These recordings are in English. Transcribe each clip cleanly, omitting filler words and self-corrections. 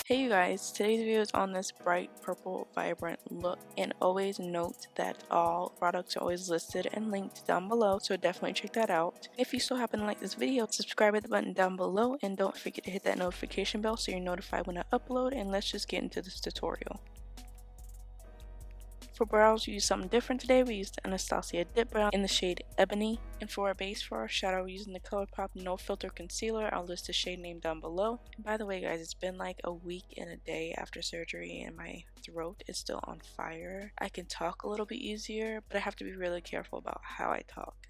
Hey you guys, today's video is on this bright purple vibrant look, and always note that all products are always listed and linked down below, so definitely check that out. If you still happen to like this video, subscribe at the button down below and don't forget to hit that notification bell so you're notified when I upload, and let's just get into this tutorial. For brows, we used something different today. We used the Anastasia Dip Brow in the shade Ebony. And for our base for our shadow, we're using the ColourPop No Filter Concealer. I'll list the shade name down below. And by the way guys, it's been like a week and a day after surgery and my throat is still on fire. I can talk a little bit easier, but I have to be really careful about how I talk.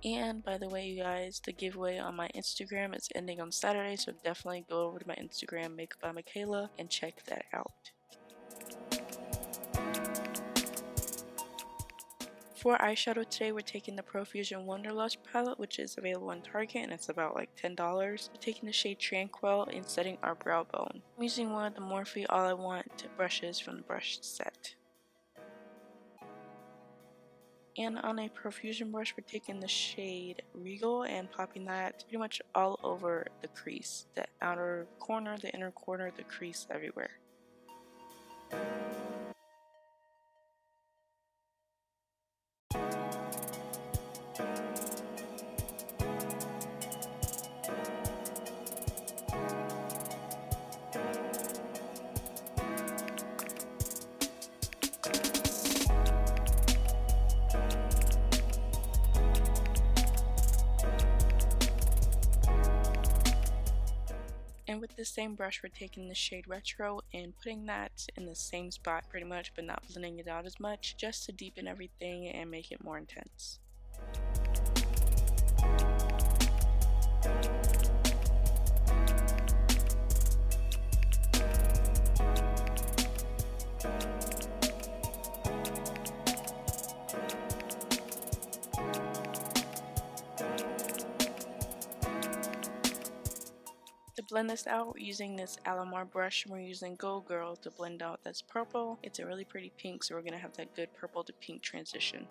And by the way you guys, the giveaway on my Instagram is ending on Saturday, so definitely go over to my Instagram, MakeupByMicaylah, and check that out. For eyeshadow today, we're taking the Profusion Wonderlust palette, which is available in Target, and it's about like $10. We're taking the shade Tranquil and setting our brow bone. I'm using one of the Morphe All I Want brushes from the brush set. And on a Profusion brush, we're taking the shade Regal and popping that pretty much all over the crease. The outer corner, the inner corner, the crease, everywhere. And with this same brush, we're taking the shade Retro and putting that in the same spot pretty much, but not blending it out as much, just to deepen everything and make it more intense. To blend this out, we're using this Alamar brush, and we're using Go Girl to blend out this purple. It's a really pretty pink, so we're going to have that good purple to pink transition.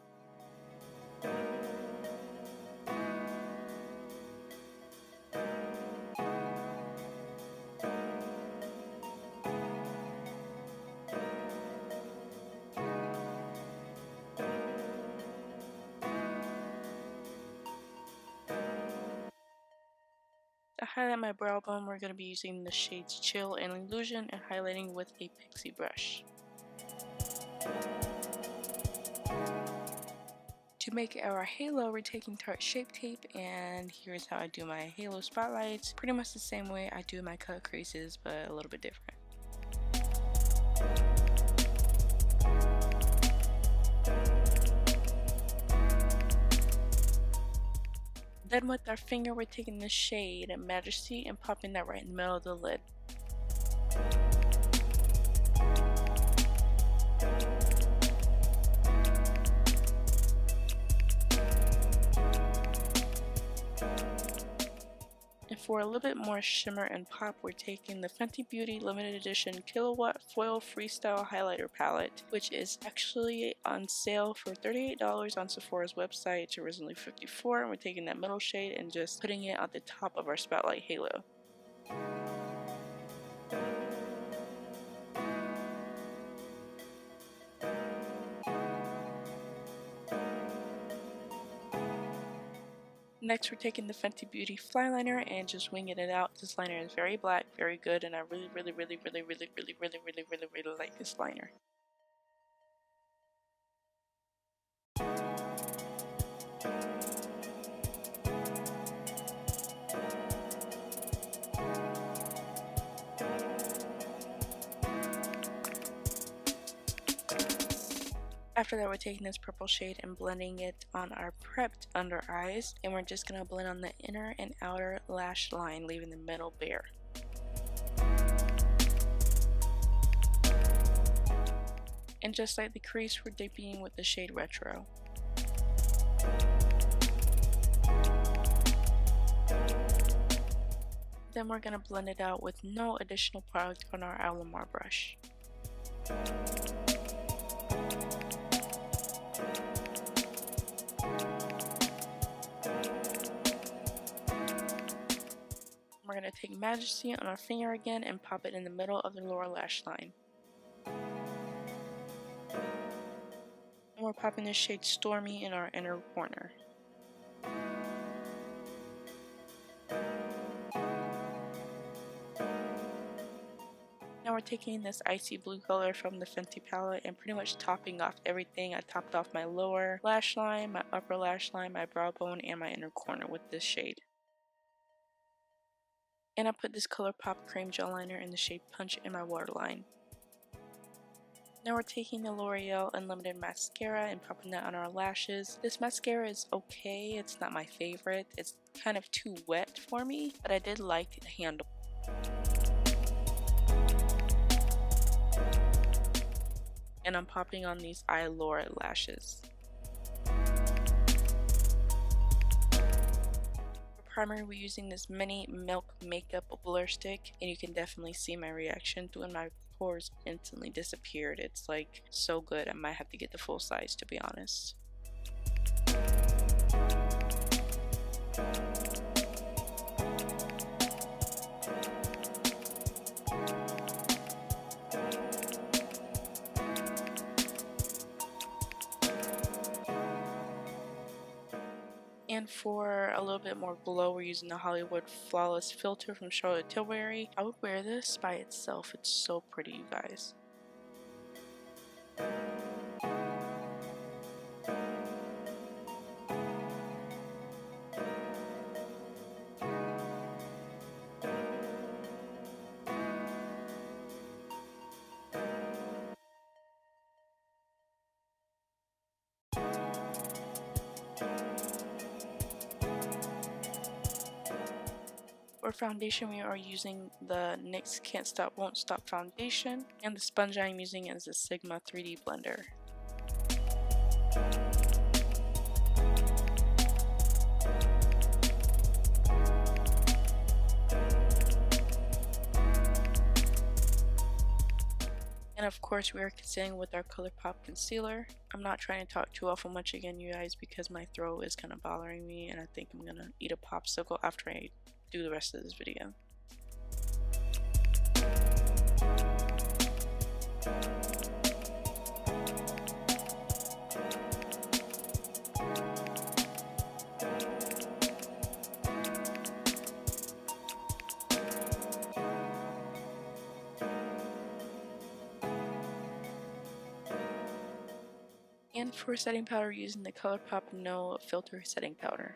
To highlight my brow bone, we're going to be using the shades Chill and Illusion and highlighting with a pixie brush. To make our halo, we're taking Tarte Shape Tape, and here's how I do my halo spotlights. Pretty much the same way I do my cut creases, but a little bit different. Then with our finger, we're taking the shade Majesty and popping that right in the middle of the lid. And for a little bit more shimmer and pop, we're taking the Fenty Beauty Limited Edition Kilowatt Foil Freestyle Highlighter Palette, which is actually on sale for $38 on Sephora's website. It's originally $54, and we're taking that middle shade and just putting it at the top of our spotlight halo. Next, we're taking the Fenty Beauty Fly Liner and just winging it out. This liner is very black, very good, and I really like this liner. After that, we're taking this purple shade and blending it on our prepped under eyes, and we're just going to blend on the inner and outer lash line, leaving the middle bare. And just like the crease, we're deepening with the shade Retro. Then we're going to blend it out with no additional product on our Alamar brush. we're going to take Majesty on our finger again and pop it in the middle of the lower lash line. And we're popping the shade Stormy in our inner corner. Now we're taking this icy blue color from the Fenty palette and pretty much topping off everything. I topped off my lower lash line, my upper lash line, my brow bone, and my inner corner with this shade. And I put this ColourPop cream gel liner in the shade Punch in my waterline. Now we're taking the L'Oreal Unlimited mascara and popping that on our lashes. This mascara is okay, it's not my favorite. It's kind of too wet for me, but I did like the handle. And I'm popping on these Laura lashes. For primer, we're using this mini Milk Makeup Blur Stick, and you can definitely see my reaction to when my pores instantly disappeared. It's like so good, I might have to get the full size, to be honest. And for a little bit more glow, we're using the Hollywood Flawless Filter from Charlotte Tilbury. I would wear this by itself. It's so pretty, you guys. For foundation, we are using the NYX Can't Stop Won't Stop foundation, and the sponge I'm using is the Sigma 3D blender. And of course, we are concealing with our ColourPop concealer. I'm not trying to talk too awful much again, you guys, because my throat is kind of bothering me, and I think I'm gonna eat a popsicle after I do the rest of this video. And for setting powder, using the ColourPop No Filter setting powder.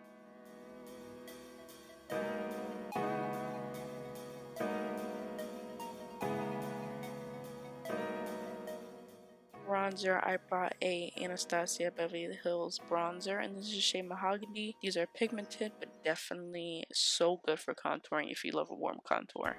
Bronzer, I brought a Anastasia Beverly Hills bronzer, and this is the shade Mahogany. These are pigmented, but definitely so good for contouring if you love a warm contour.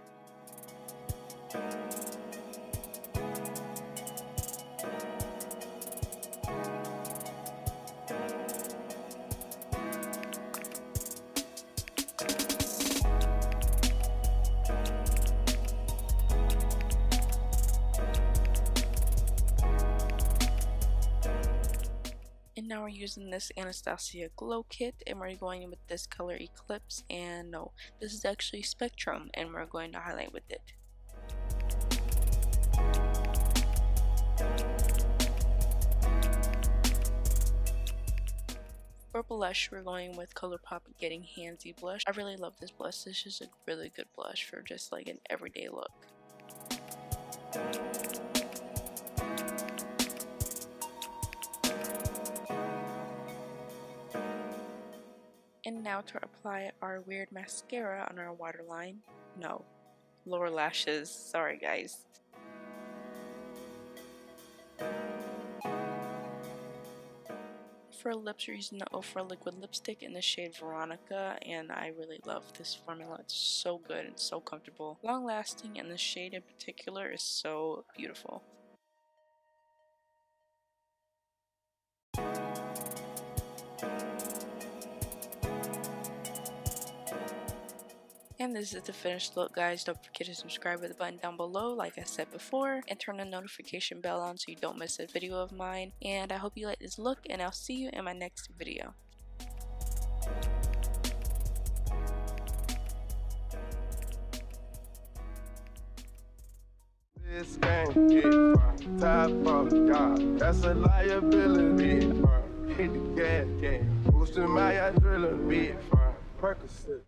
And now we're using this Anastasia Glow Kit, and we're going with this color Eclipse, and no, this is actually Spectrum, and we're going to highlight with it. For blush, we're going with ColourPop Getting Handsy blush. I really love this blush. This is a really good blush for just like an everyday look. And now to apply our weird mascara on our waterline. No, lower lashes. Sorry guys. For lips, we're using the Ofra liquid lipstick in the shade Veronica, and I really love this formula. It's so good and so comfortable, long lasting, and the shade in particular is so beautiful. And this is the finished look, guys. Don't forget to subscribe with the button down below, like I said before, and turn the notification bell on so you don't miss a video of mine. And I hope you like this look, and I'll see you in my next video. this game, yeah, fine. Top off, God, that's a liability, fine. Hit the gas, yeah. Boosting my adrenaline, be fine. Percocet.